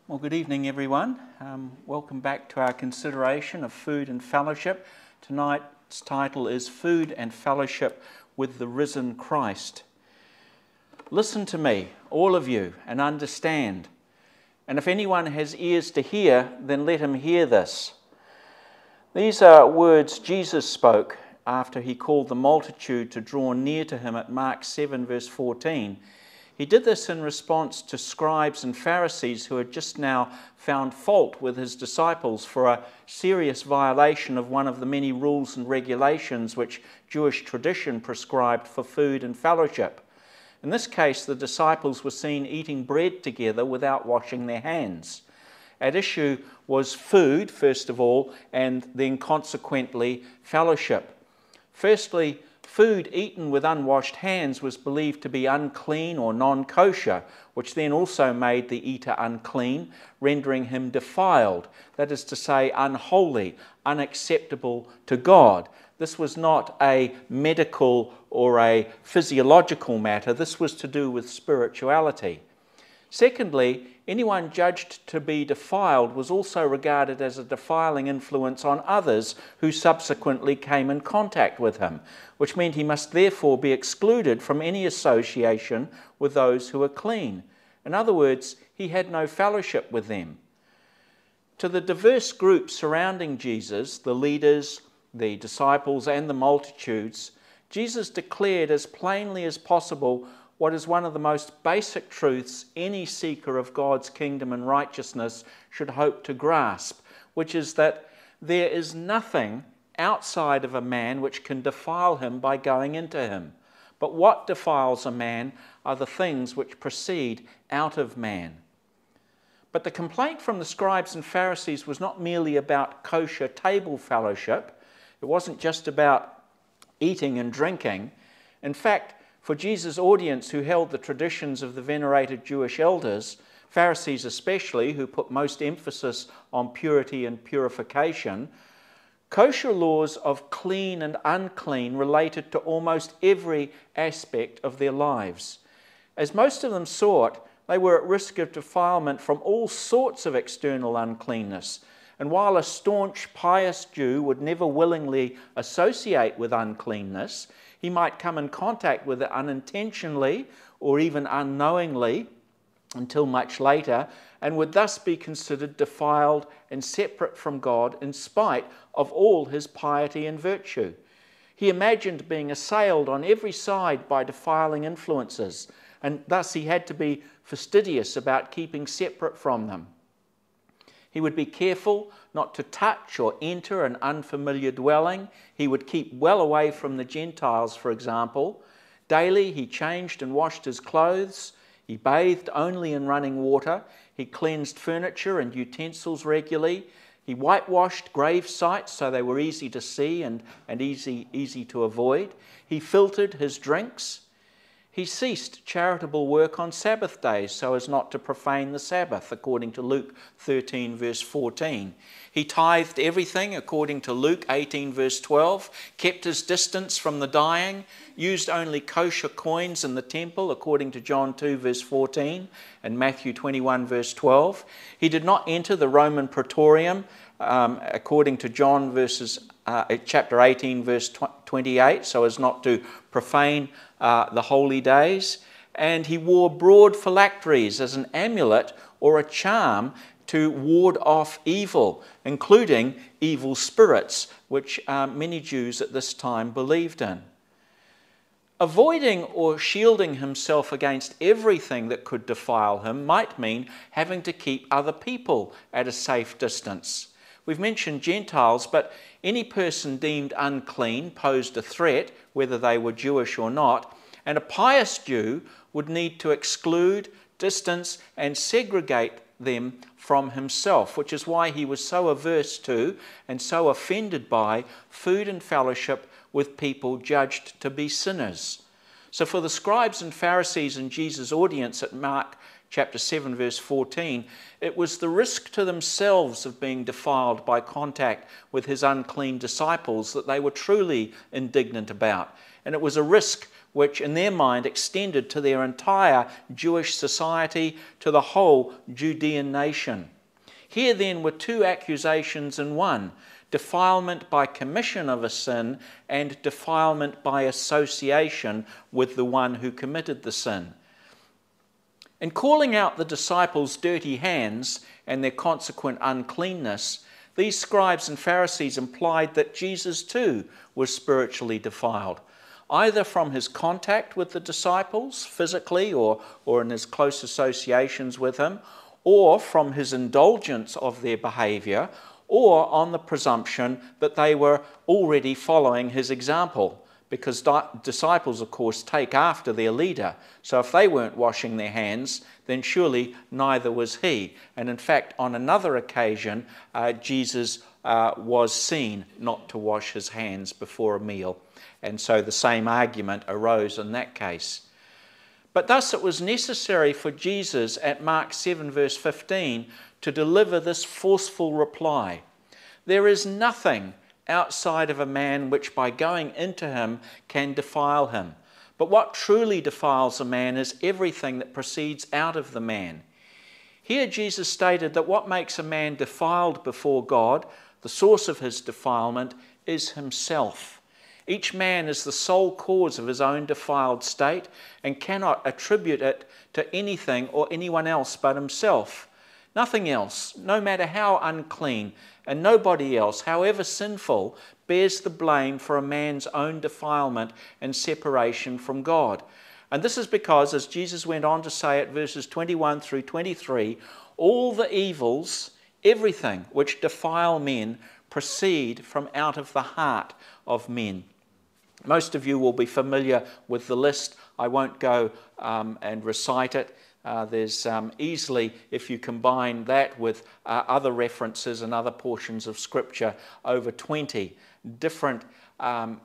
Well, good evening, everyone. Welcome back to our consideration of food and fellowship. Tonight's title is Food and Fellowship with the Risen Christ. Listen to me, all of you, and understand. And if anyone has ears to hear, then let him hear this. These are words Jesus spoke after he called the multitude to draw near to him at Mark 7, verse 14. He did this in response to scribes and Pharisees who had just now found fault with his disciples for a serious violation of one of the many rules and regulations which Jewish tradition prescribed for food and fellowship. In this case, the disciples were seen eating bread together without washing their hands. At issue was food, first of all, and then consequently fellowship. Firstly, food eaten with unwashed hands was believed to be unclean or non-kosher, which then also made the eater unclean, rendering him defiled, that is to say, unholy, unacceptable to God. This was not a medical or a physiological matter. This was to do with spirituality. Secondly, anyone judged to be defiled was also regarded as a defiling influence on others who subsequently came in contact with him, which meant he must therefore be excluded from any association with those who are clean. In other words, he had no fellowship with them. To the diverse groups surrounding Jesus, the leaders, the disciples, and the multitudes, Jesus declared as plainly as possible what is one of the most basic truths any seeker of God's kingdom and righteousness should hope to grasp, which is that there is nothing outside of a man which can defile him by going into him. But what defiles a man are the things which proceed out of man. But the complaint from the scribes and Pharisees was not merely about kosher table fellowship. It wasn't just about eating and drinking. In fact, for Jesus' audience, who held the traditions of the venerated Jewish elders, Pharisees especially, who put most emphasis on purity and purification, kosher laws of clean and unclean related to almost every aspect of their lives. As most of them saw it, they were at risk of defilement from all sorts of external uncleanness. And while a staunch, pious Jew would never willingly associate with uncleanness, he might come in contact with it unintentionally or even unknowingly until much later, and would thus be considered defiled and separate from God in spite of all his piety and virtue. He imagined being assailed on every side by defiling influences, and thus he had to be fastidious about keeping separate from them. He would be careful not to touch or enter an unfamiliar dwelling. He would keep well away from the Gentiles, for example. Daily he changed and washed his clothes. He bathed only in running water. He cleansed furniture and utensils regularly. He whitewashed grave sites so they were easy to see and easy to avoid. He filtered his drinks. He ceased charitable work on Sabbath days so as not to profane the Sabbath, according to Luke 13, verse 14. He tithed everything, according to Luke 18, verse 12, kept his distance from the dying, used only kosher coins in the temple, according to John 2, verse 14, and Matthew 21, verse 12. He did not enter the Roman Praetorium, according to John chapter 18, verse 28, so as not to profane the holy days. And he wore broad phylacteries as an amulet or a charm to ward off evil, including evil spirits, which many Jews at this time believed in. Avoiding or shielding himself against everything that could defile him might mean having to keep other people at a safe distance. We've mentioned Gentiles, but any person deemed unclean posed a threat, whether they were Jewish or not, and a pious Jew would need to exclude, distance, and segregate them from himself, which is why he was so averse to and so offended by food and fellowship with people judged to be sinners. So for the scribes and Pharisees in Jesus' audience at Mark chapter 7, verse 14, it was the risk to themselves of being defiled by contact with his unclean disciples that they were truly indignant about. And it was a risk which, in their mind, extended to their entire Jewish society, to the whole Judean nation. Here then were two accusations in one: defilement by commission of a sin and defilement by association with the one who committed the sin. In calling out the disciples' dirty hands and their consequent uncleanness, these scribes and Pharisees implied that Jesus too was spiritually defiled, either from his contact with the disciples physically or in his close associations with him, or from his indulgence of their behaviour, or on the presumption that they were already following his example, because disciples, of course, take after their leader. So if they weren't washing their hands, then surely neither was he. And in fact, on another occasion, Jesus was seen not to wash his hands before a meal. And so the same argument arose in that case. But thus it was necessary for Jesus at Mark 7 verse 15 to deliver this forceful reply: there is nothing outside of a man which by going into him can defile him. But what truly defiles a man is everything that proceeds out of the man. Here Jesus stated that what makes a man defiled before God, the source of his defilement, is himself. Each man is the sole cause of his own defiled state and cannot attribute it to anything or anyone else but himself. Nothing else, no matter how unclean, and nobody else, however sinful, bears the blame for a man's own defilement and separation from God. And this is because, as Jesus went on to say at verses 21 through 23, all the evils, everything which defile men, proceed from out of the heart of men. Most of you will be familiar with the list. I won't go and recite it. There's easily, if you combine that with other references and other portions of Scripture, over 20 different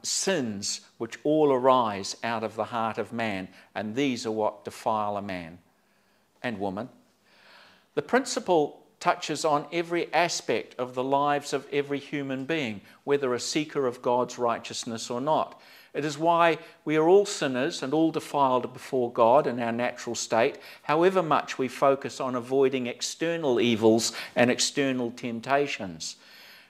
sins which all arise out of the heart of man, and these are what defile a man and woman. The principle touches on every aspect of the lives of every human being, whether a seeker of God's righteousness or not. It is why we are all sinners and all defiled before God in our natural state, however much we focus on avoiding external evils and external temptations.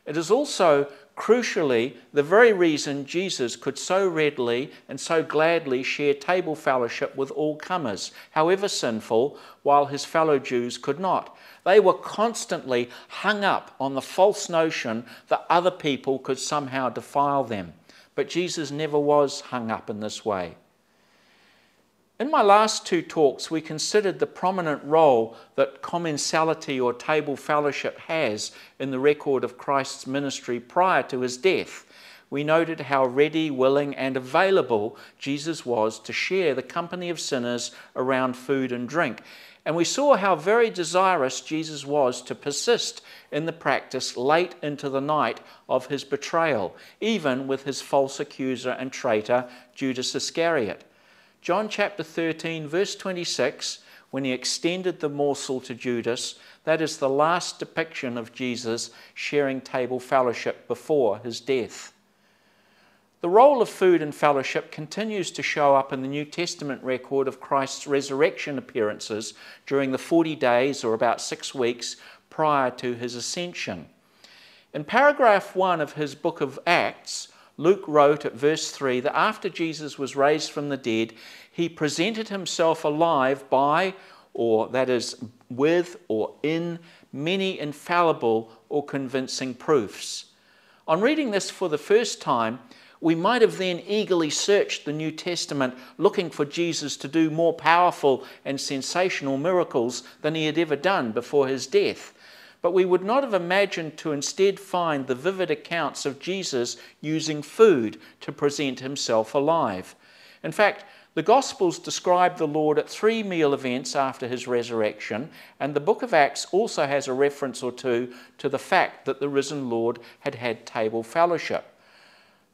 It is also, crucially, the very reason Jesus could so readily and so gladly share table fellowship with all comers, however sinful, while his fellow Jews could not. They were constantly hung up on the false notion that other people could somehow defile them. But Jesus never was hung up in this way. In my last two talks, we considered the prominent role that commensality or table fellowship has in the record of Christ's ministry prior to his death. We noted how ready, willing, and available Jesus was to share the company of sinners around food and drink. And we saw how very desirous Jesus was to persist in the practice late into the night of his betrayal, even with his false accuser and traitor, Judas Iscariot. John chapter 13, verse 26, when he extended the morsel to Judas, that is the last depiction of Jesus sharing table fellowship before his death. The role of food and fellowship continues to show up in the New Testament record of Christ's resurrection appearances during the 40 days, or about 6 weeks, prior to his ascension. In paragraph 1 of his book of Acts, Luke wrote at verse 3 that after Jesus was raised from the dead, he presented himself alive by, or that is, with or in, many infallible or convincing proofs. On reading this for the first time, we might have then eagerly searched the New Testament looking for Jesus to do more powerful and sensational miracles than he had ever done before his death. But we would not have imagined to instead find the vivid accounts of Jesus using food to present himself alive. In fact, the Gospels describe the Lord at 3 meal events after his resurrection, and the book of Acts also has a reference or two to the fact that the risen Lord had had table fellowship.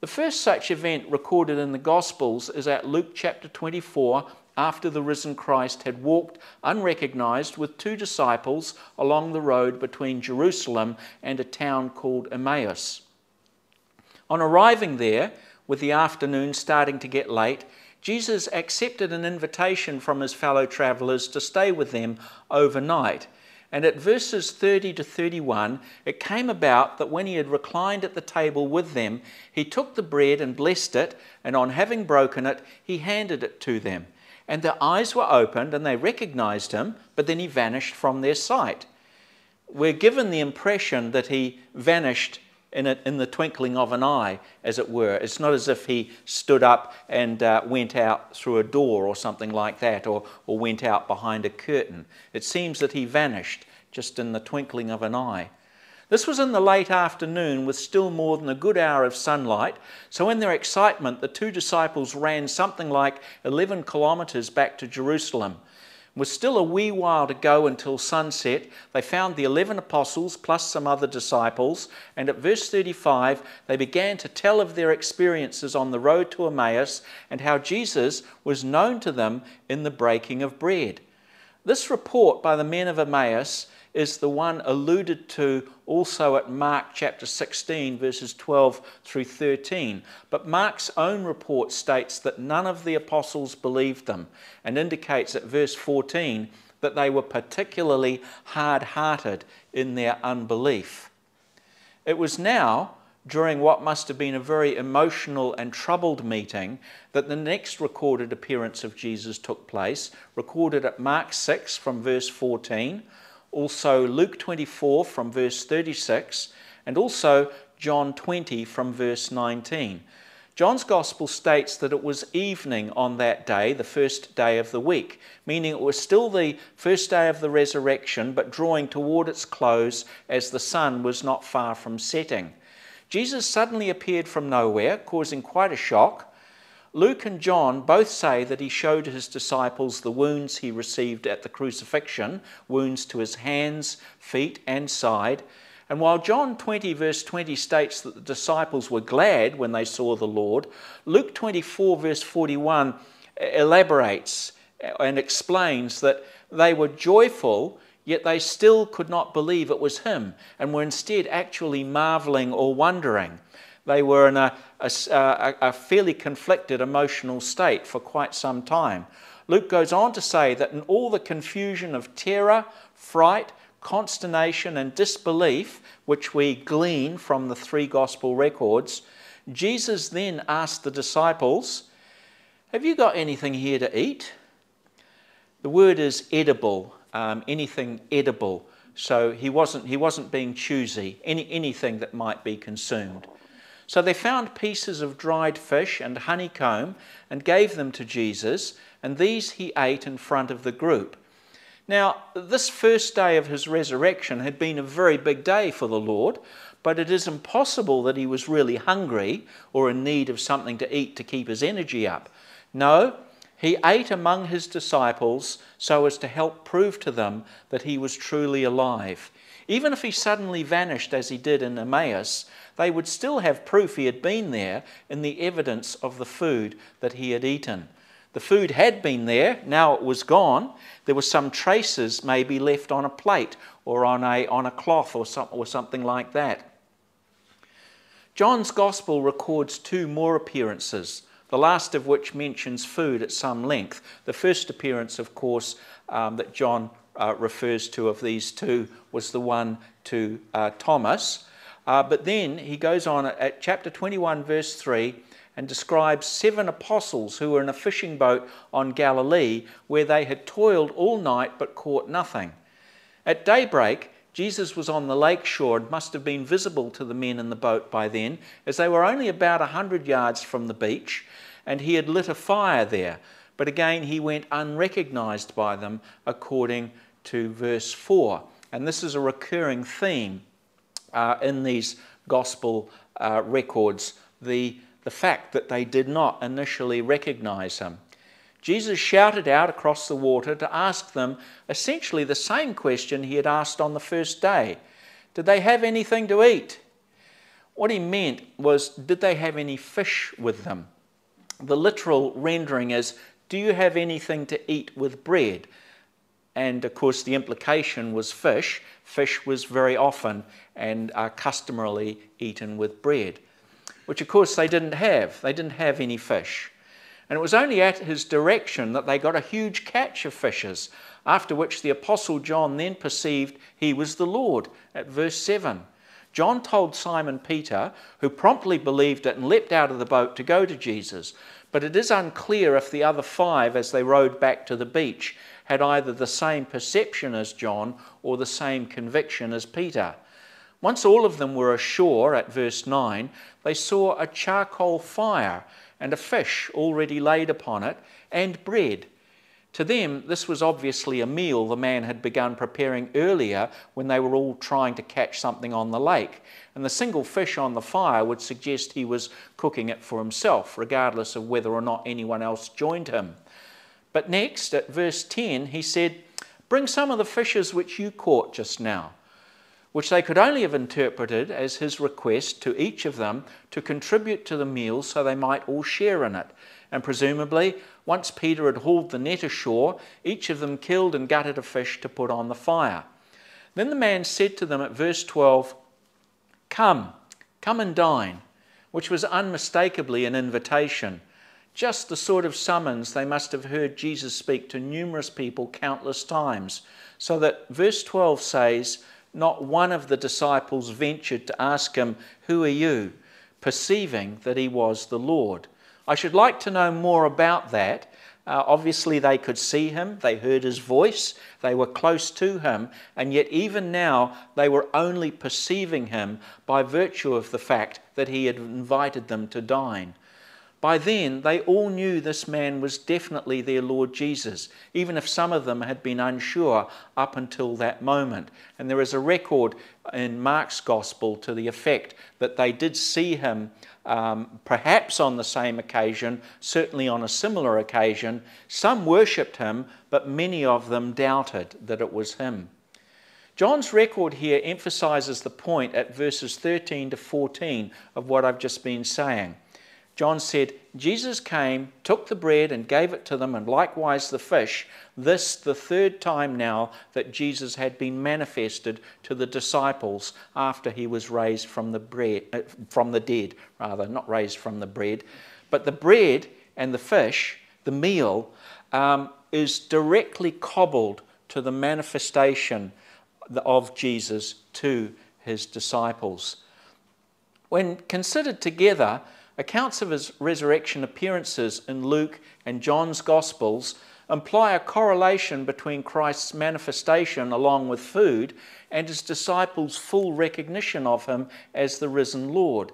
The first such event recorded in the Gospels is at Luke chapter 24, after the risen Christ had walked unrecognized with 2 disciples along the road between Jerusalem and a town called Emmaus. On arriving there, with the afternoon starting to get late, Jesus accepted an invitation from his fellow travellers to stay with them overnight. And at verses 30 to 31, it came about that when he had reclined at the table with them, he took the bread and blessed it, and on having broken it, he handed it to them. And their eyes were opened, and they recognized him, but then he vanished from their sight. We're given the impression that he vanished in the twinkling of an eye, as it were. It's not as if he stood up and went out through a door or something like that, or went out behind a curtain. It seems that he vanished just in the twinkling of an eye. This was in the late afternoon with still more than a good hour of sunlight, so in their excitement the 2 disciples ran something like 11 kilometres back to Jerusalem. With still a wee while to go until sunset, they found the 11 apostles plus some other disciples, and at verse 35 they began to tell of their experiences on the road to Emmaus and how Jesus was known to them in the breaking of bread. This report by the men of Emmaus is the one alluded to also at Mark chapter 16 verses 12 through 13. But Mark's own report states that none of the apostles believed them, and indicates at verse 14 that they were particularly hard-hearted in their unbelief. It was now, during what must have been a very emotional and troubled meeting, that the next recorded appearance of Jesus took place, recorded at Mark 6 from verse 14, also Luke 24 from verse 36, and also John 20 from verse 19. John's Gospel states that it was evening on that day, the first day of the week, meaning it was still the first day of the resurrection, but drawing toward its close as the sun was not far from setting. Jesus suddenly appeared from nowhere, causing quite a shock. Luke and John both say that he showed his disciples the wounds he received at the crucifixion, wounds to his hands, feet and side. And while John 20 verse 20 states that the disciples were glad when they saw the Lord, Luke 24 verse 41 elaborates and explains that they were joyful, yet they still could not believe it was him, and were instead actually marvelling or wondering. They were in a fairly conflicted emotional state for quite some time. Luke goes on to say that in all the confusion of terror, fright, consternation and disbelief, which we glean from the 3 gospel records, Jesus then asked the disciples, "Have you got anything here to eat?" The word is edible, anything edible. So he wasn't being choosy, anything that might be consumed. So they found pieces of dried fish and honeycomb and gave them to Jesus, and these he ate in front of the group. Now, this first day of his resurrection had been a very big day for the Lord, but it is impossible that he was really hungry or in need of something to eat to keep his energy up. No, he ate among his disciples so as to help prove to them that he was truly alive. Even if he suddenly vanished as he did in Emmaus, they would still have proof he had been there in the evidence of the food that he had eaten. The food had been there, now it was gone. There were some traces maybe left on a plate or on a cloth or something like that. John's Gospel records 2 more appearances, the last of which mentions food at some length. The first appearance, of course, that John refers to of these 2 was the one to Thomas. But then he goes on at chapter 21, verse 3, and describes 7 apostles who were in a fishing boat on Galilee where they had toiled all night but caught nothing. At daybreak, Jesus was on the lake shore and must have been visible to the men in the boat by then, as they were only about 100 yards from the beach, and he had lit a fire there. But again, he went unrecognized by them, according to verse 4. And this is a recurring theme in these gospel records, the fact that they did not initially recognize him. Jesus shouted out across the water to ask them essentially the same question he had asked on the first day. Did they have anything to eat? What he meant was, did they have any fish with them? The literal rendering is, do you have anything to eat with bread? And of course the implication was fish. Fish was very often and customarily eaten with bread, which of course they didn't have. They didn't have any fish. And it was only at his direction that they got a huge catch of fishes, after which the Apostle John then perceived he was the Lord, at verse 7. John told Simon Peter, who promptly believed it and leapt out of the boat to go to Jesus, but it is unclear if the other 5, as they rowed back to the beach, had either the same perception as John or the same conviction as Peter. Once all of them were ashore, at verse 9, they saw a charcoal fire and a fish already laid upon it, and bread. To them, this was obviously a meal the man had begun preparing earlier when they were all trying to catch something on the lake. And the single fish on the fire would suggest he was cooking it for himself, regardless of whether or not anyone else joined him. But next, at verse 10, he said, "Bring some of the fishes which you caught just now," which they could only have interpreted as his request to each of them to contribute to the meal so they might all share in it. And presumably, once Peter had hauled the net ashore, each of them killed and gutted a fish to put on the fire. Then the man said to them at verse 12, Come and dine," which was unmistakably an invitation, just the sort of summons they must have heard Jesus speak to numerous people countless times, so that verse 12 says, "Not one of the disciples ventured to ask him, 'Who are you?' perceiving that he was the Lord." I should like to know more about that. Obviously they could see him, they heard his voice, they were close to him, and yet even now they were only perceiving him by virtue of the fact that he had invited them to dine. By then, they all knew this man was definitely their Lord Jesus, even if some of them had been unsure up until that moment. And there is a record in Mark's Gospel to the effect that they did see him perhaps on the same occasion, certainly on a similar occasion. Some worshipped him, but many of them doubted that it was him. John's record here emphasizes the point at verses 13 to 14 of what I've just been saying. John said, "Jesus came, took the bread and gave it to them, and likewise the fish." This the third time now that Jesus had been manifested to the disciples after he was raised from the dead, not raised from the bread. But the bread and the fish, the meal, is directly cobbled to the manifestation of Jesus to his disciples. When considered together, accounts of his resurrection appearances in Luke and John's Gospels imply a correlation between Christ's manifestation along with food and his disciples' full recognition of him as the risen Lord.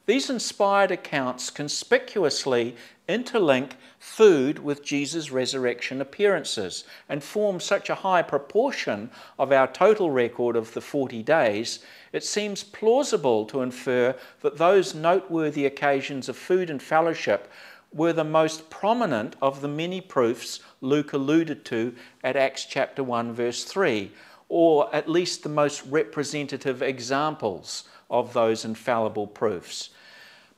These inspired accounts conspicuously interlink food with Jesus' resurrection appearances and form such a high proportion of our total record of the 40 days, it seems plausible to infer that those noteworthy occasions of food and fellowship were the most prominent of the many proofs Luke alluded to at Acts chapter 1 verse 3, or at least the most representative examples of those infallible proofs.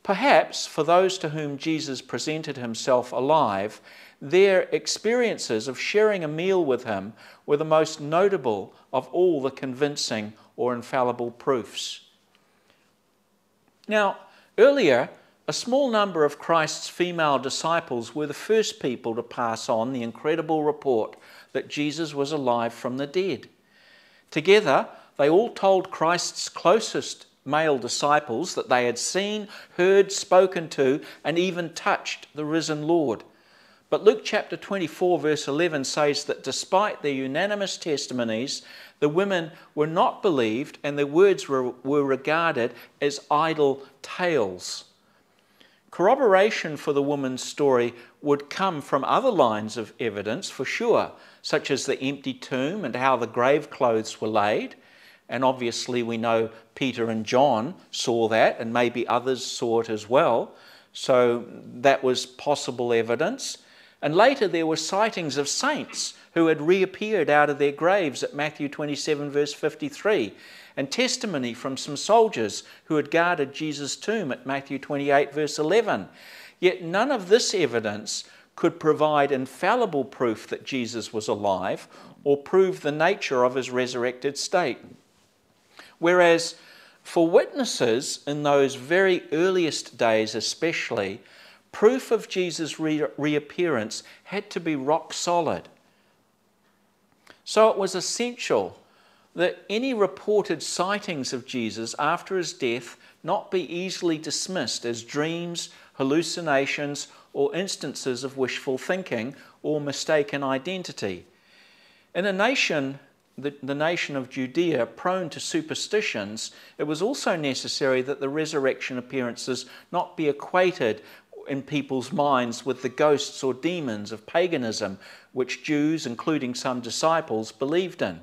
Perhaps for those to whom Jesus presented himself alive, their experiences of sharing a meal with him were the most notable of all the convincing or infallible proofs. Now, earlier, a small number of Christ's female disciples were the first people to pass on the incredible report that Jesus was alive from the dead. Together, they all told Christ's closest male disciples that they had seen, heard, spoken to, and even touched the risen Lord. But Luke chapter 24 verse 11 says that despite their unanimous testimonies, the women were not believed and their words were regarded as idle tales. Corroboration for the woman's story would come from other lines of evidence for sure, such as the empty tomb and how the grave clothes were laid. And obviously we know Peter and John saw that, and maybe others saw it as well. So that was possible evidence. And later there were sightings of saints who had reappeared out of their graves at Matthew 27 verse 53, and testimony from some soldiers who had guarded Jesus' tomb at Matthew 28 verse 11. Yet none of this evidence could provide infallible proof that Jesus was alive or prove the nature of his resurrected state. Whereas for witnesses in those very earliest days especially, proof of Jesus' reappearance had to be rock solid. So it was essential that any reported sightings of Jesus after his death not be easily dismissed as dreams, hallucinations, or instances of wishful thinking or mistaken identity. In a nation, the nation of Judea, prone to superstitions, it was also necessary that the resurrection appearances not be equated in people's minds with the ghosts or demons of paganism, which Jews, including some disciples, believed in.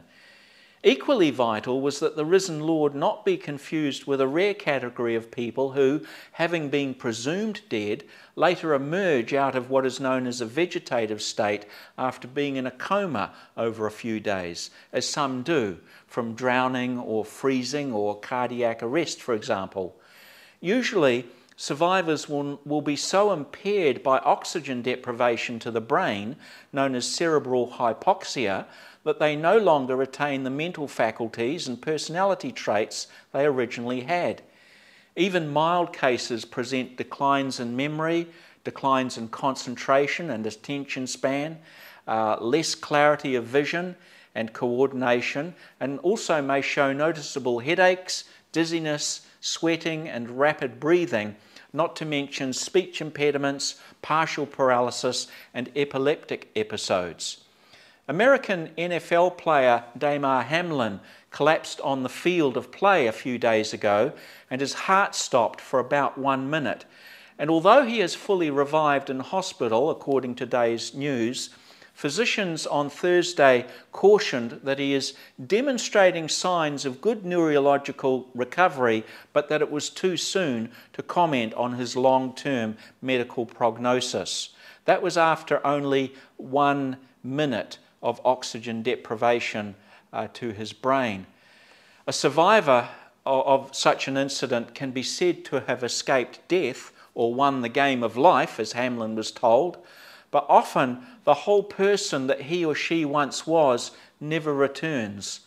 Equally vital was that the risen Lord not be confused with a rare category of people who, having been presumed dead, later emerge out of what is known as a vegetative state after being in a coma over a few days, as some do, from drowning or freezing or cardiac arrest, for example. Usually, survivors will be so impaired by oxygen deprivation to the brain, known as cerebral hypoxia, that they no longer retain the mental faculties and personality traits they originally had. Even mild cases present declines in memory, declines in concentration and attention span, less clarity of vision and coordination, and also may show noticeable headaches, dizziness, sweating and rapid breathing, not to mention speech impediments, partial paralysis and epileptic episodes. American NFL player Damar Hamlin collapsed on the field of play a few days ago and his heart stopped for about 1 minute. And although he is fully revived in hospital, according to today's news, physicians on Thursday cautioned that he is demonstrating signs of good neurological recovery, but that it was too soon to comment on his long-term medical prognosis. That was after only 1 minute of oxygen deprivation to his brain. A survivor of such an incident can be said to have escaped death or won the game of life, as Hamlin was told, but often the whole person that he or she once was never returns.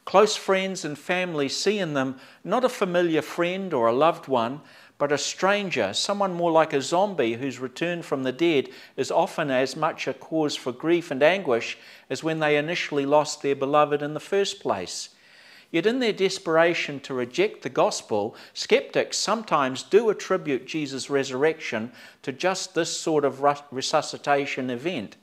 Close friends and family see in them not a familiar friend or a loved one, but a stranger, someone more like a zombie whose return from the dead is often as much a cause for grief and anguish as when they initially lost their beloved in the first place. Yet in their desperation to reject the gospel, skeptics sometimes do attribute Jesus' resurrection to just this sort of resuscitation event.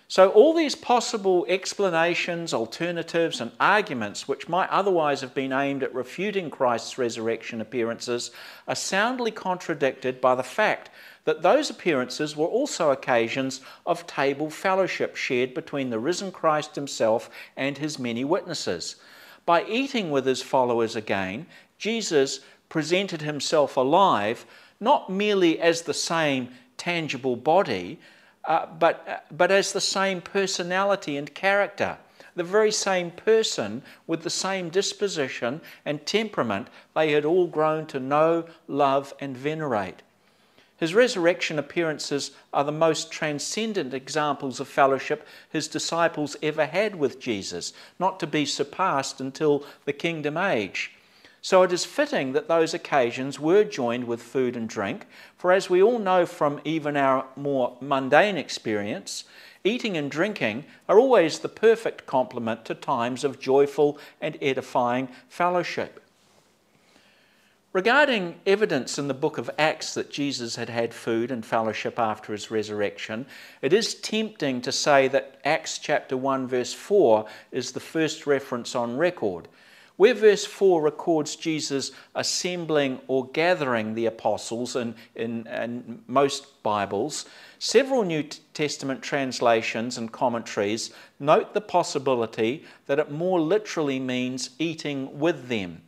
So all these possible explanations, alternatives and arguments which might otherwise have been aimed at refuting Christ's resurrection appearances are soundly contradicted by the fact that those appearances were also occasions of table fellowship shared between the risen Christ himself and his many witnesses. By eating with his followers again, Jesus presented himself alive, not merely as the same tangible body, but as the same personality and character, the very same person with the same disposition and temperament they had all grown to know, love and venerate. His resurrection appearances are the most transcendent examples of fellowship his disciples ever had with Jesus, not to be surpassed until the kingdom age. So it is fitting that those occasions were joined with food and drink, for as we all know from even our more mundane experience, eating and drinking are always the perfect complement to times of joyful and edifying fellowship. Regarding evidence in the book of Acts that Jesus had had food and fellowship after his resurrection, it is tempting to say that Acts chapter 1 verse 4 is the first reference on record. Where verse 4 records Jesus assembling or gathering the apostles in most Bibles, several New Testament translations and commentaries note the possibility that it more literally means eating with them.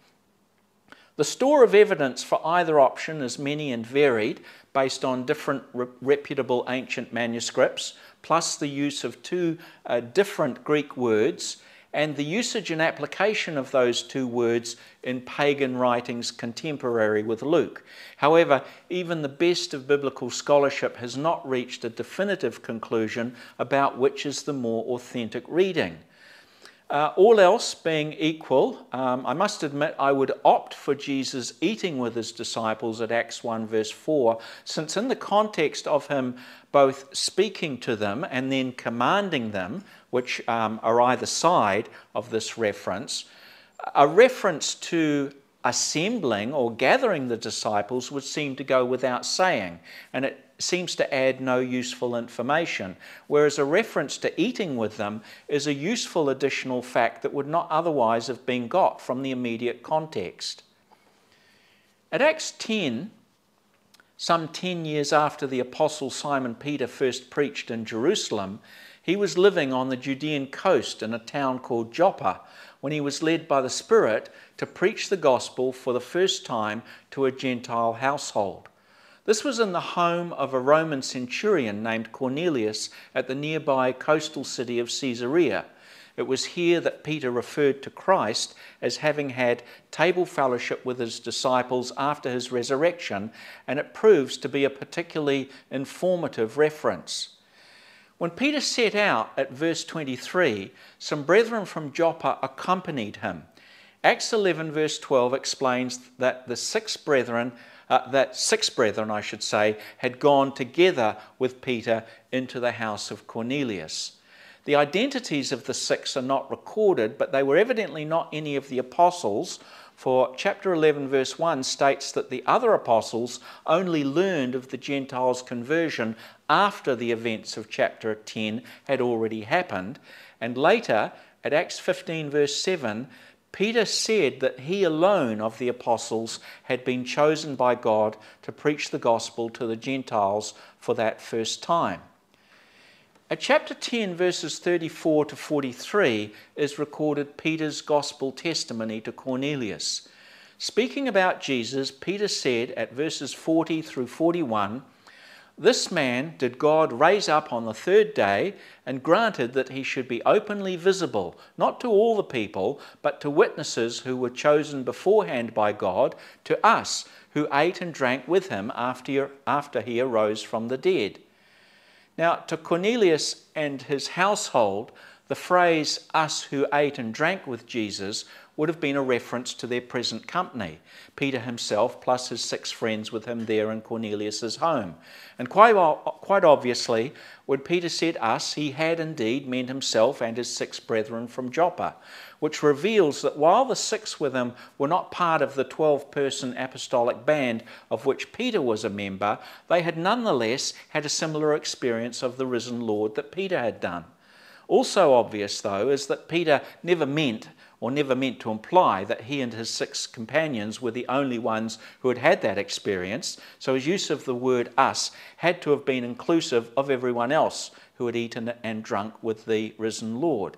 The store of evidence for either option is many and varied, based on different reputable ancient manuscripts, plus the use of two different Greek words, and the usage and application of those two words in pagan writings contemporary with Luke. However, even the best of biblical scholarship has not reached a definitive conclusion about which is the more authentic reading. All else being equal, I must admit I would opt for Jesus eating with his disciples at Acts 1 verse 4, since in the context of him both speaking to them and then commanding them, which are either side of this reference, a reference to assembling or gathering the disciples would seem to go without saying, and it seems to add no useful information, whereas a reference to eating with them is a useful additional fact that would not otherwise have been got from the immediate context. At Acts 10, some 10 years after the Apostle Simon Peter first preached in Jerusalem, he was living on the Judean coast in a town called Joppa when he was led by the Spirit to preach the gospel for the first time to a Gentile household. This was in the home of a Roman centurion named Cornelius at the nearby coastal city of Caesarea. It was here that Peter referred to Christ as having had table fellowship with his disciples after his resurrection, and it proves to be a particularly informative reference. When Peter set out at verse 23, some brethren from Joppa accompanied him. Acts 11 verse 12 explains that six brethren, had gone together with Peter into the house of Cornelius. The identities of the six are not recorded, but they were evidently not any of the apostles, for chapter 11 verse 1 states that the other apostles only learned of the Gentiles' conversion after the events of chapter 10 had already happened, and later at Acts 15 verse 7, Peter said that he alone of the apostles had been chosen by God to preach the gospel to the Gentiles for that first time. At chapter 10, verses 34 to 43, is recorded Peter's gospel testimony to Cornelius. Speaking about Jesus, Peter said at verses 40 through 41, "This man did God raise up on the third day and granted that he should be openly visible, not to all the people, but to witnesses who were chosen beforehand by God, to us who ate and drank with him after he arose from the dead." Now, to Cornelius and his household, the phrase, "us who ate and drank with Jesus," would have been a reference to their present company, Peter himself plus his 6 friends with him there in Cornelius' home. And quite obviously, when Peter said us, he had indeed meant himself and his 6 brethren from Joppa, which reveals that while the 6 with him were not part of the 12-person apostolic band of which Peter was a member, they had nonetheless had a similar experience of the risen Lord that Peter had done. Also obvious, though, is that Peter never meant to imply that he and his 6 companions were the only ones who had had that experience, so his use of the word us had to have been inclusive of everyone else who had eaten and drunk with the risen Lord.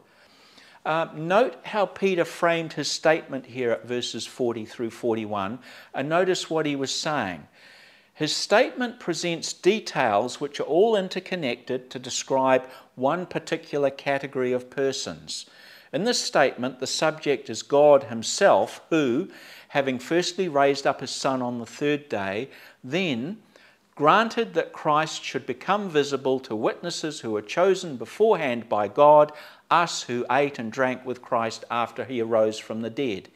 Note how Peter framed his statement here at verses 40 through 41, and notice what he was saying. His statement presents details which are all interconnected to describe one particular category of persons. In this statement, the subject is God himself, who, having firstly raised up his Son on the third day, then granted that Christ should become visible to witnesses who were chosen beforehand by God, us who ate and drank with Christ after he arose from the dead.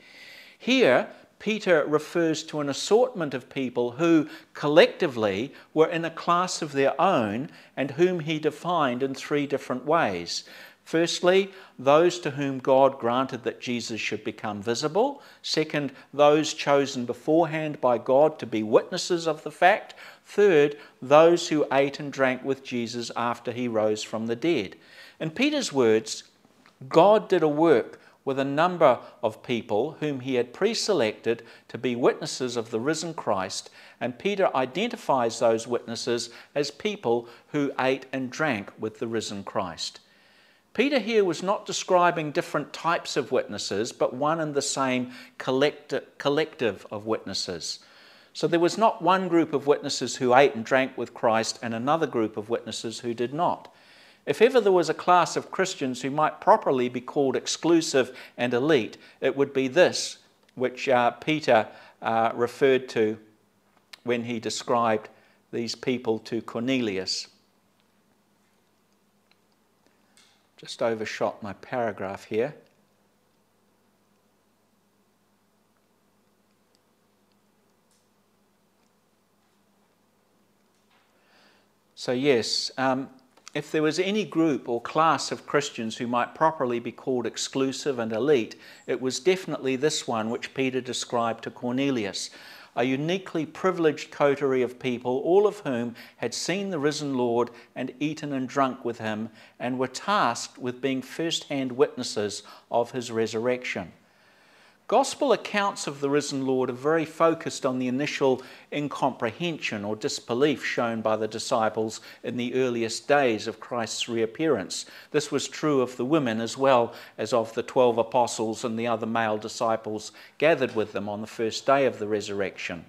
Here, Peter refers to an assortment of people who, collectively, were in a class of their own and whom he defined in 3 different ways. Firstly, those to whom God granted that Jesus should become visible. Second, those chosen beforehand by God to be witnesses of the fact. Third, those who ate and drank with Jesus after he rose from the dead. In Peter's words, God did a work with a number of people whom he had pre-selected to be witnesses of the risen Christ, and Peter identifies those witnesses as people who ate and drank with the risen Christ. Peter here was not describing different types of witnesses, but one and the same collective of witnesses. So there was not one group of witnesses who ate and drank with Christ and another group of witnesses who did not. If ever there was a class of Christians who might properly be called exclusive and elite, it would be this, which Peter referred to when he described these people to Cornelius. Just overshot my paragraph here. So yes, if there was any group or class of Christians who might properly be called exclusive and elite, it was definitely this one which Peter described to Cornelius, a uniquely privileged coterie of people, all of whom had seen the risen Lord and eaten and drunk with him, and were tasked with being first-hand witnesses of his resurrection. Gospel accounts of the risen Lord are very focused on the initial incomprehension or disbelief shown by the disciples in the earliest days of Christ's reappearance. This was true of the women as well as of the 12 apostles and the other male disciples gathered with them on the first day of the resurrection.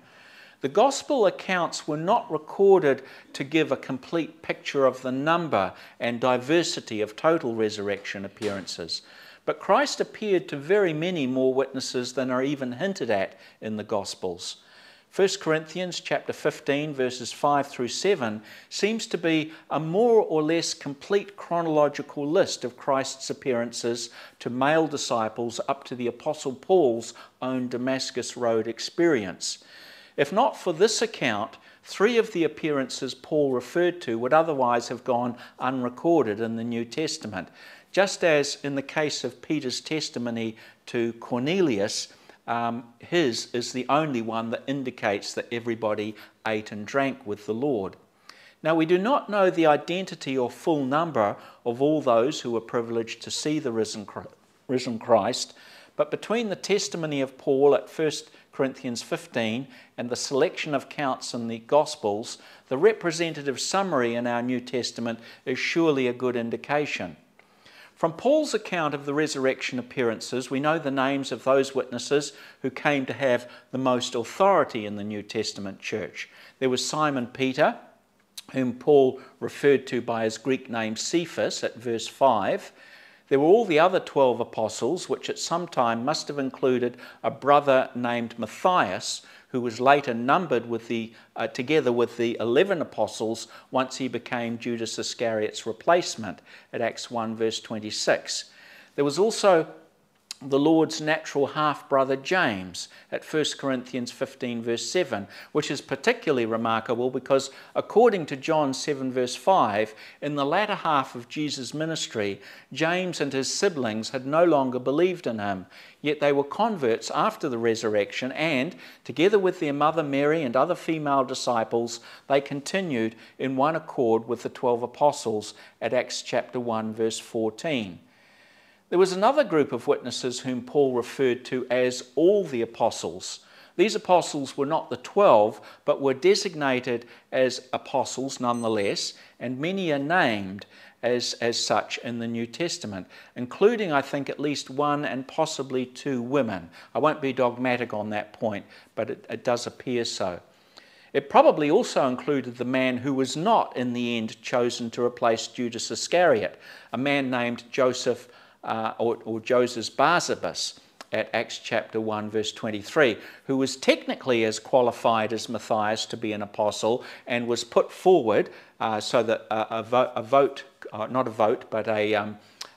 The Gospel accounts were not recorded to give a complete picture of the number and diversity of total resurrection appearances. But Christ appeared to very many more witnesses than are even hinted at in the Gospels. 1 Corinthians chapter 15 verses 5 through 7 seems to be a more or less complete chronological list of Christ's appearances to male disciples up to the Apostle Paul's own Damascus Road experience. If not for this account, 3 of the appearances Paul referred to would otherwise have gone unrecorded in the New Testament. Just as in the case of Peter's testimony to Cornelius, his is the only one that indicates that everybody ate and drank with the Lord. Now, we do not know the identity or full number of all those who were privileged to see the risen Christ, but between the testimony of Paul at 1 Corinthians 15 and the selection of accounts in the Gospels, the representative summary in our New Testament is surely a good indication. From Paul's account of the resurrection appearances, we know the names of those witnesses who came to have the most authority in the New Testament church. There was Simon Peter, whom Paul referred to by his Greek name Cephas at verse 5. There were all the other 12 apostles, which at some time must have included a brother named Matthias, who was later numbered with together with the 11 apostles once he became Judas Iscariot's replacement at Acts 1 verse 26. There was also the Lord's natural half-brother James at 1 Corinthians 15 verse 7, which is particularly remarkable because according to John 7 verse 5, in the latter half of Jesus' ministry, James and his siblings had no longer believed in him, yet they were converts after the resurrection and, together with their mother Mary and other female disciples, they continued in one accord with the 12 apostles at Acts chapter 1 verse 14. There was another group of witnesses whom Paul referred to as all the apostles. These apostles were not the 12, but were designated as apostles nonetheless, and many are named as such in the New Testament, including, I think, at least 1 and possibly 2 women. I won't be dogmatic on that point, but it does appear so. It probably also included the man who was not in the end chosen to replace Judas Iscariot, a man named Joseph or Joseph Barsabas at Acts chapter 1 verse 23, who was technically as qualified as Matthias to be an apostle and was put forward so that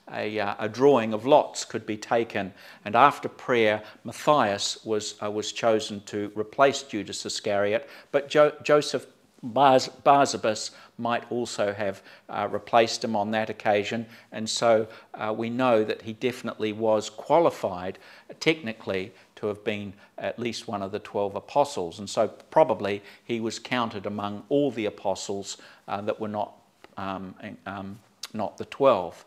a drawing of lots could be taken, and after prayer Matthias was chosen to replace Judas Iscariot, but Joseph Barsabas might also have replaced him on that occasion, and so we know that he definitely was qualified technically to have been at least one of the 12 apostles, and so probably he was counted among all the apostles that were not the 12.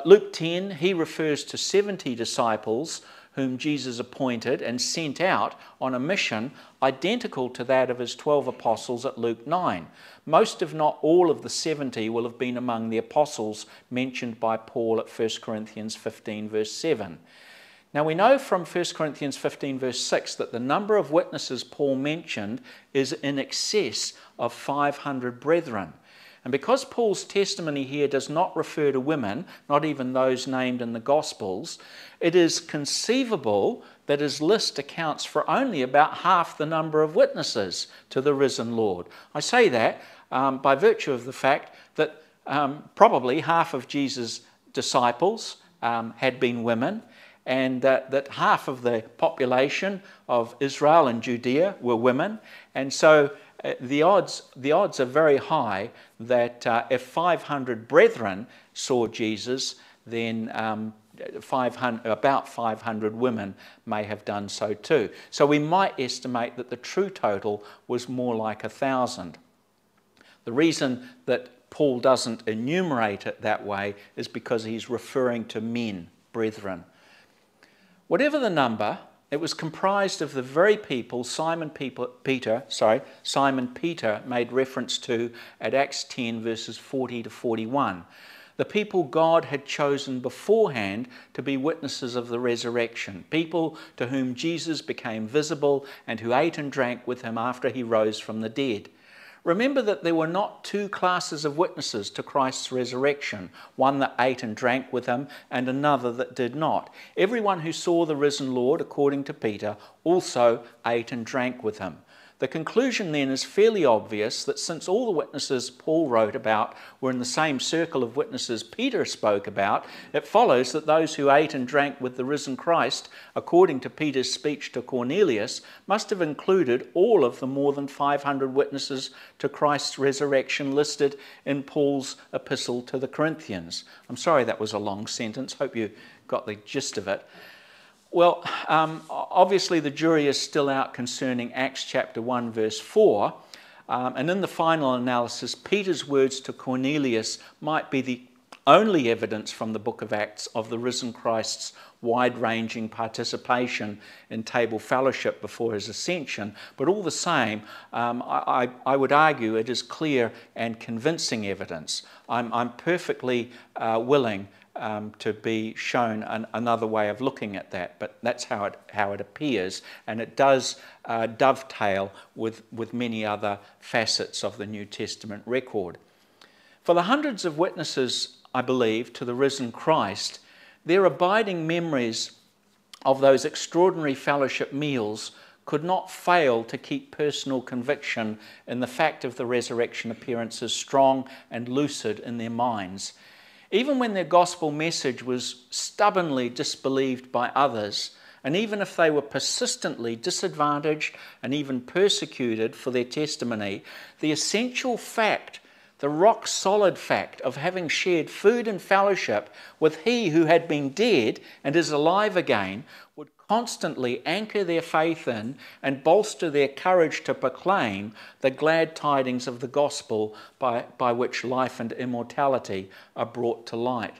Luke 10, he refers to 70 disciples whom Jesus appointed and sent out on a mission identical to that of his 12 apostles at Luke 9. Most, if not all, of the 70 will have been among the apostles mentioned by Paul at 1 Corinthians 15 verse 7. Now we know from 1 Corinthians 15 verse 6 that the number of witnesses Paul mentioned is in excess of 500 brethren. And because Paul's testimony here does not refer to women, not even those named in the Gospels, it is conceivable that his list accounts for only about half the number of witnesses to the risen Lord. I say that by virtue of the fact that probably half of Jesus' disciples had been women, and that half of the population of Israel and Judea were women. And so the odds are very high that if 500 brethren saw Jesus, then about 500 women may have done so too. So we might estimate that the true total was more like 1,000. The reason that Paul doesn't enumerate it that way is because he's referring to men, brethren. Whatever the number, it was comprised of the very people Simon Peter made reference to at Acts 10 verses 40 to 41. The people God had chosen beforehand to be witnesses of the resurrection, people to whom Jesus became visible and who ate and drank with him after he rose from the dead. Remember that there were not two classes of witnesses to Christ's resurrection, one that ate and drank with him and another that did not. Everyone who saw the risen Lord, according to Peter, also ate and drank with him. The conclusion then is fairly obvious that since all the witnesses Paul wrote about were in the same circle of witnesses Peter spoke about, it follows that those who ate and drank with the risen Christ, according to Peter's speech to Cornelius, must have included all of the more than 500 witnesses to Christ's resurrection listed in Paul's epistle to the Corinthians. I'm sorry that was a long sentence. Hope you got the gist of it. Well, obviously the jury is still out concerning Acts chapter 1 verse 4, and in the final analysis, Peter's words to Cornelius might be the only evidence from the book of Acts of the risen Christ's wide-ranging participation in table fellowship before his ascension, but all the same, I would argue it is clear and convincing evidence. I'm perfectly willing to be shown another way of looking at that, but that's how it appears, and it does dovetail with many other facets of the New Testament record. For the hundreds of witnesses, I believe, to the risen Christ, their abiding memories of those extraordinary fellowship meals could not fail to keep personal conviction in the fact of the resurrection appearances strong and lucid in their minds. Even when their gospel message was stubbornly disbelieved by others, and even if they were persistently disadvantaged and even persecuted for their testimony, the essential fact, the rock-solid fact of having shared food and fellowship with He who had been dead and is alive again would constantly anchor their faith in and bolster their courage to proclaim the glad tidings of the gospel by which life and immortality are brought to light.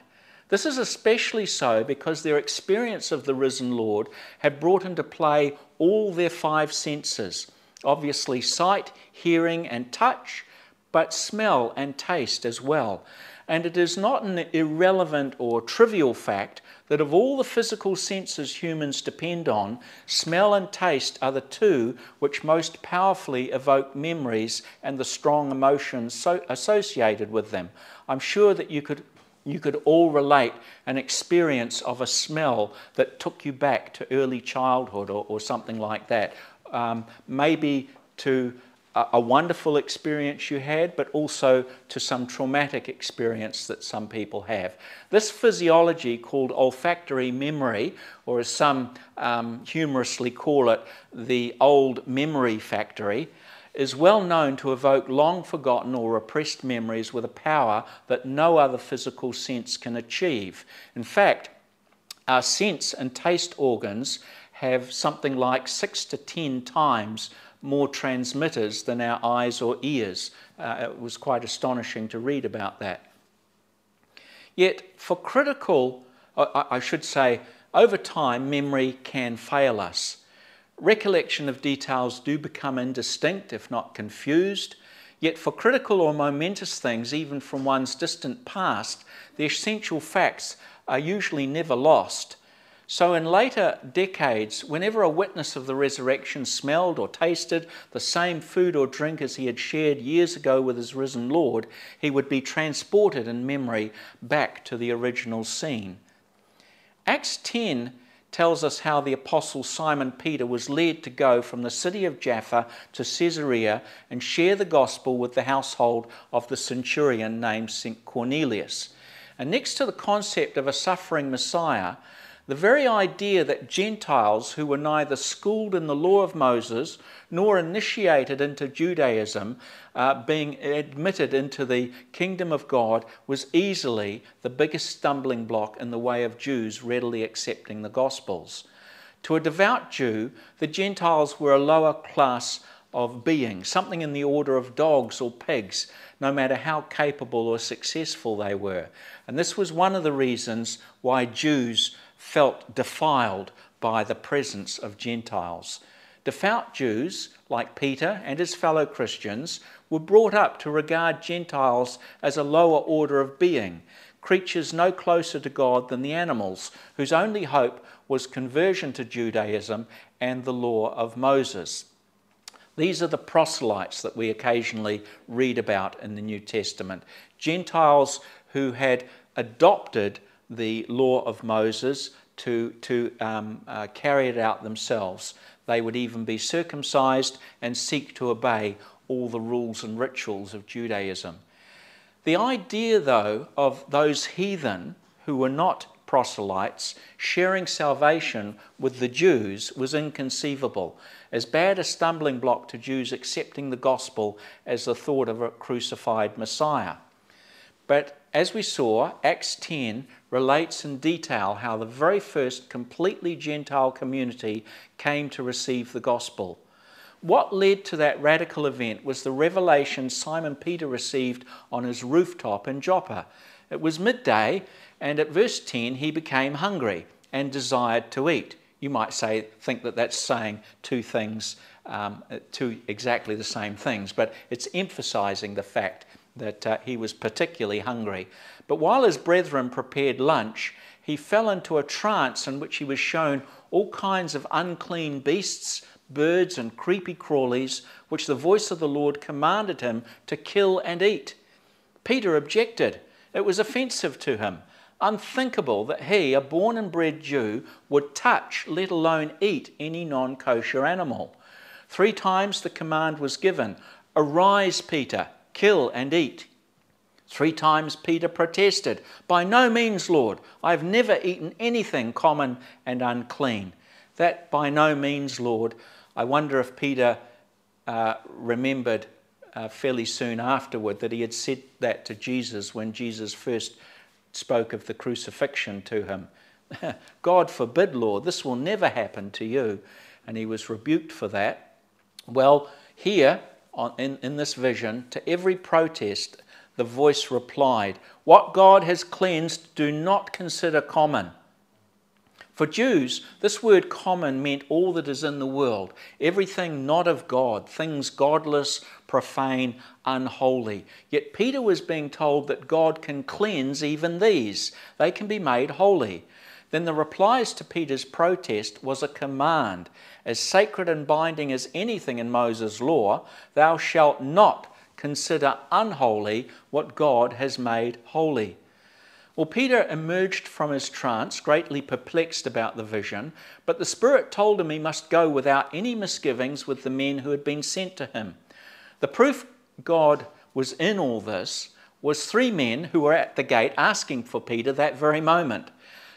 This is especially so because their experience of the risen Lord had brought into play all their five senses, obviously sight, hearing and touch, but smell and taste as well. And it is not an irrelevant or trivial fact that of all the physical senses humans depend on, smell and taste are the two which most powerfully evoke memories and the strong emotions associated with them. I'm sure that you could all relate an experience of a smell that took you back to early childhood or something like that. Maybe to a wonderful experience you had, but also to some traumatic experience that some people have. This physiology, called olfactory memory, or as some humorously call it, the old memory factory, is well known to evoke long forgotten or repressed memories with a power that no other physical sense can achieve. In fact, our sense and taste organs have something like 6 to 10 times more transmitters than our eyes or ears. It was quite astonishing to read about that. Yet for critical, I should say, Over time, memory can fail us. Recollection of details do become indistinct, if not confused. Yet for critical or momentous things, even from one's distant past, the essential facts are usually never lost. So in later decades, whenever a witness of the resurrection smelled or tasted the same food or drink as he had shared years ago with his risen Lord, he would be transported in memory back to the original scene. Acts 10 tells us how the apostle Simon Peter was led to go from the city of Jaffa to Caesarea and share the gospel with the household of the centurion named St. Cornelius. And next to the concept of a suffering Messiah, the very idea that Gentiles who were neither schooled in the law of Moses nor initiated into Judaism being admitted into the kingdom of God was easily the biggest stumbling block in the way of Jews readily accepting the Gospels. To a devout Jew, the Gentiles were a lower class of being, something in the order of dogs or pigs, no matter how capable or successful they were. And this was one of the reasons why Jews felt defiled by the presence of Gentiles. Devout Jews, like Peter and his fellow Christians, were brought up to regard Gentiles as a lower order of being, creatures no closer to God than the animals, whose only hope was conversion to Judaism and the law of Moses. These are the proselytes that we occasionally read about in the New Testament. Gentiles who had adopted the law of Moses to carry it out themselves. They would even be circumcised and seek to obey all the rules and rituals of Judaism. The idea, though, of those heathen who were not proselytes sharing salvation with the Jews was inconceivable, as bad a stumbling block to Jews accepting the gospel as the thought of a crucified Messiah. But as we saw, Acts 10 relates in detail how the very first completely Gentile community came to receive the gospel. What led to that radical event was the revelation Simon Peter received on his rooftop in Joppa. It was midday, and at verse 10 he became hungry and desired to eat. You might think that that's saying two things, two exactly the same things, but it's emphasizing the fact that he was particularly hungry. But while his brethren prepared lunch, he fell into a trance in which he was shown all kinds of unclean beasts, birds and creepy crawlies, which the voice of the Lord commanded him to kill and eat. Peter objected. It was offensive to him. Unthinkable that he, a born and bred Jew, would touch, let alone eat, any non-kosher animal. 3 times the command was given, "Arise, Peter, kill and eat." 3 times Peter protested, "By no means, Lord, I've never eaten anything common and unclean." That "by no means, Lord," I wonder if Peter remembered fairly soon afterward that he had said that to Jesus when Jesus first spoke of the crucifixion to him. "God forbid, Lord, this will never happen to you." And he was rebuked for that. Well, here in this vision, to every protest, the voice replied, "What God has cleansed, do not consider common." For Jews, this word common meant all that is in the world, everything not of God, things godless, profane, unholy. Yet Peter was being told that God can cleanse even these. They can be made holy. Then the replies to Peter's protest was a command. As sacred and binding as anything in Moses' law, "Thou shalt not consider unholy what God has made holy." Well, Peter emerged from his trance, greatly perplexed about the vision, but the Spirit told him he must go without any misgivings with the men who had been sent to him. The proof God was in all this was 3 men who were at the gate asking for Peter that very moment.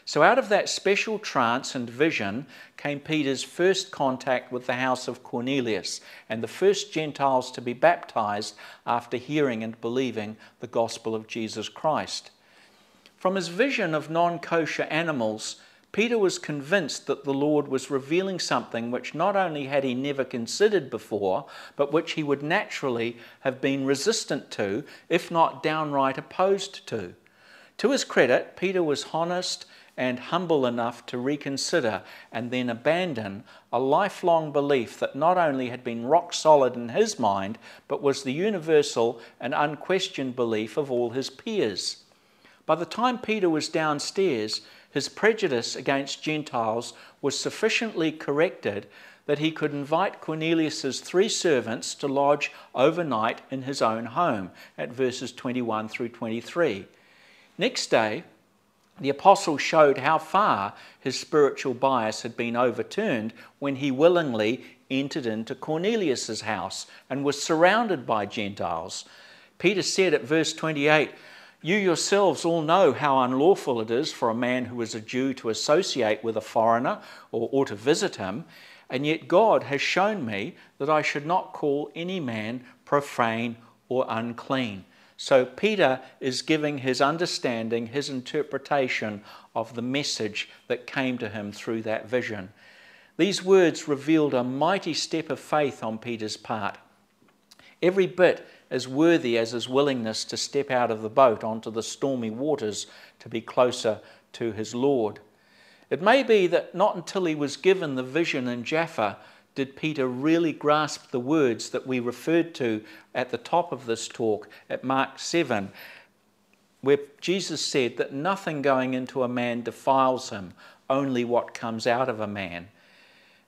So out of that special trance and vision came Peter's first contact with the house of Cornelius and the first Gentiles to be baptized after hearing and believing the gospel of Jesus Christ. From his vision of non-kosher animals, Peter was convinced that the Lord was revealing something which not only had he never considered before, but which he would naturally have been resistant to, if not downright opposed to. To his credit, Peter was honest and humble enough to reconsider and then abandon a lifelong belief that not only had been rock solid in his mind, but was the universal and unquestioned belief of all his peers. By the time Peter was downstairs, his prejudice against Gentiles was sufficiently corrected that he could invite Cornelius's 3 servants to lodge overnight in his own home, at verses 21 through 23. Next day, the apostle showed how far his spiritual bias had been overturned when he willingly entered into Cornelius's house and was surrounded by Gentiles. Peter said at verse 28, "You yourselves all know how unlawful it is for a man who is a Jew to associate with a foreigner or to visit him, and yet God has shown me that I should not call any man profane or unclean." So Peter is giving his understanding, his interpretation of the message that came to him through that vision. These words revealed a mighty step of faith on Peter's part, every bit as worthy as his willingness to step out of the boat onto the stormy waters to be closer to his Lord. It may be that not until he was given the vision in Jaffa did Peter really grasp the words that we referred to at the top of this talk at Mark 7, where Jesus said that nothing going into a man defiles him, only what comes out of a man.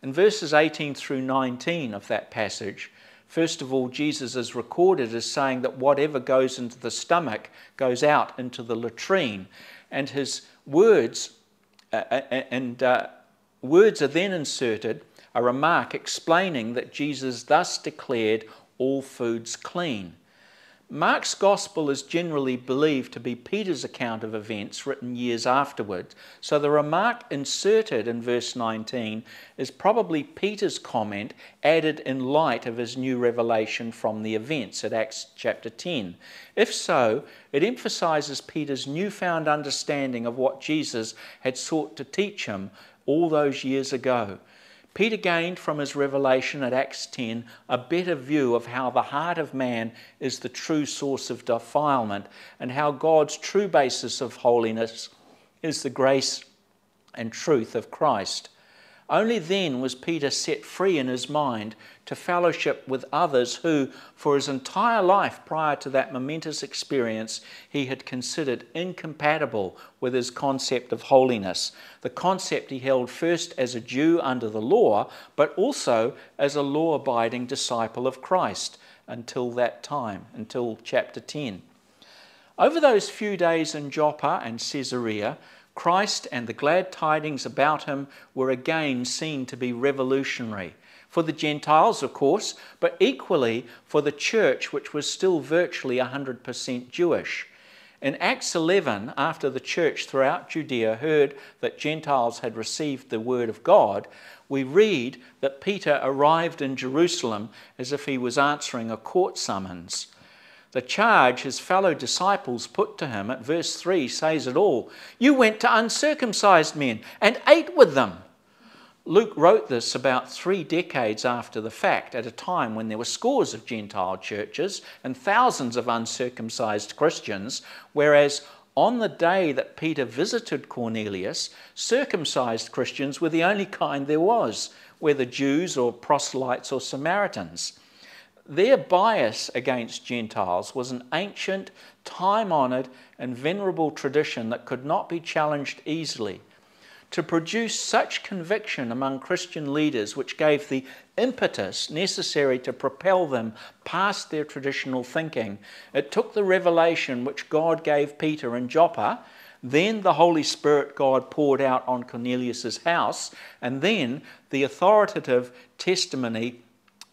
In verses 18 through 19 of that passage, first of all, Jesus is recorded as saying that whatever goes into the stomach goes out into the latrine, and his words words are then inserted, a remark explaining that Jesus thus declared all foods clean. Mark's Gospel is generally believed to be Peter's account of events written years afterwards, so the remark inserted in verse 19 is probably Peter's comment added in light of his new revelation from the events at Acts chapter 10. If so, it emphasizes Peter's newfound understanding of what Jesus had sought to teach him all those years ago. Peter gained from his revelation at Acts 10 a better view of how the heart of man is the true source of defilement and how God's true basis of holiness is the grace and truth of Christ. Only then was Peter set free in his mind to fellowship with others who, for his entire life prior to that momentous experience, he had considered incompatible with his concept of holiness, the concept he held first as a Jew under the law, but also as a law-abiding disciple of Christ until that time, until chapter 10. Over those few days in Joppa and Caesarea, Christ and the glad tidings about him were again seen to be revolutionary. For the Gentiles, of course, but equally for the church, which was still virtually 100% Jewish. In Acts 11, after the church throughout Judea heard that Gentiles had received the word of God, we read that Peter arrived in Jerusalem as if he was answering a court summons. The charge his fellow disciples put to him at verse 3 says it all. "You went to uncircumcised men and ate with them." Luke wrote this about 3 decades after the fact, at a time when there were scores of Gentile churches and thousands of uncircumcised Christians, whereas on the day that Peter visited Cornelius, circumcised Christians were the only kind there was, whether Jews or proselytes or Samaritans. Their bias against Gentiles was an ancient, time-honoured and venerable tradition that could not be challenged easily. To produce such conviction among Christian leaders, which gave the impetus necessary to propel them past their traditional thinking, it took the revelation which God gave Peter in Joppa, then the Holy Spirit God poured out on Cornelius' house, and then the authoritative testimony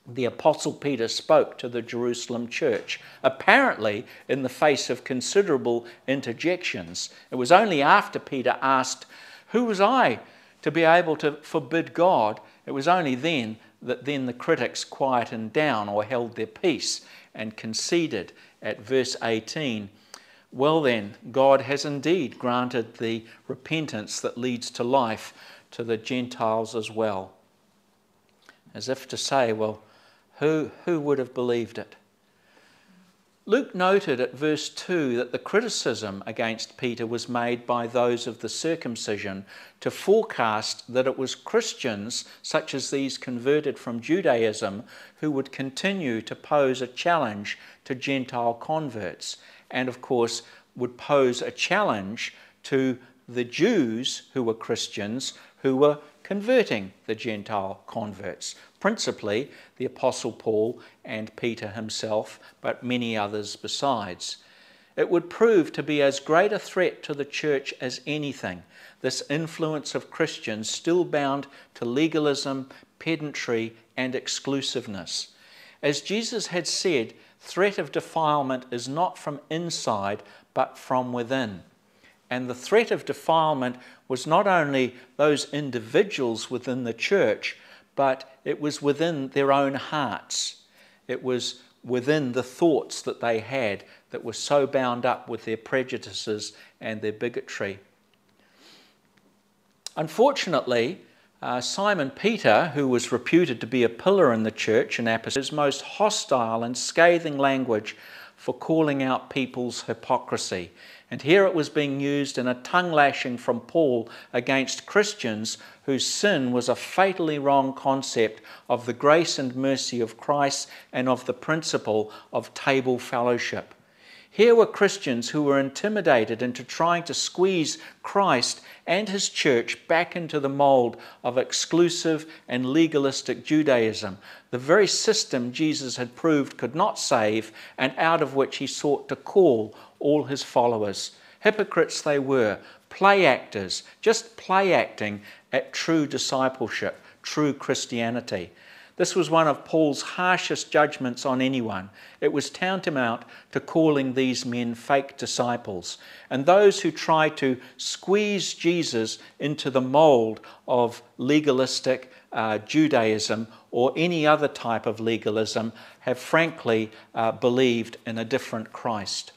the Apostle Peter spoke to the Jerusalem church, apparently in the face of considerable interjections. It was only after Peter asked, "Who was I to be able to forbid God?" It was only then that the critics quietened down or held their peace and conceded at verse 18, "Well then, God has indeed granted the repentance that leads to life to the Gentiles as well." As if to say, well, who would have believed it? Luke noted at verse 2 that the criticism against Peter was made by those of the circumcision to forecast that it was Christians, such as these converted from Judaism, who would continue to pose a challenge to Gentile converts, and of course would pose a challenge to the Jews who were Christians who were converting the Gentile converts, principally the Apostle Paul and Peter himself, but many others besides. It would prove to be as great a threat to the church as anything, this influence of Christians still bound to legalism, pedantry, and exclusiveness. As Jesus had said, threat of defilement is not from inside, but from within. And the threat of defilement was not only those individuals within the church, but it was within their own hearts. It was within the thoughts that they had that were so bound up with their prejudices and their bigotry. Unfortunately, Simon Peter, who was reputed to be a pillar in the church in Ephesus, his most hostile and scathing language for calling out people's hypocrisy. And here it was being used in a tongue lashing from Paul against Christians whose sin was a fatally wrong concept of the grace and mercy of Christ and of the principle of table fellowship. Here were Christians who were intimidated into trying to squeeze Christ and his church back into the mold of exclusive and legalistic Judaism, the very system Jesus had proved could not save and out of which he sought to call all his followers. Hypocrites they were, play actors, just play acting at true discipleship, true Christianity. This was one of Paul's harshest judgments on anyone. It was tantamount to calling these men fake disciples. And those who try to squeeze Jesus into the mold of legalistic Judaism or any other type of legalism have frankly believed in a different Christ.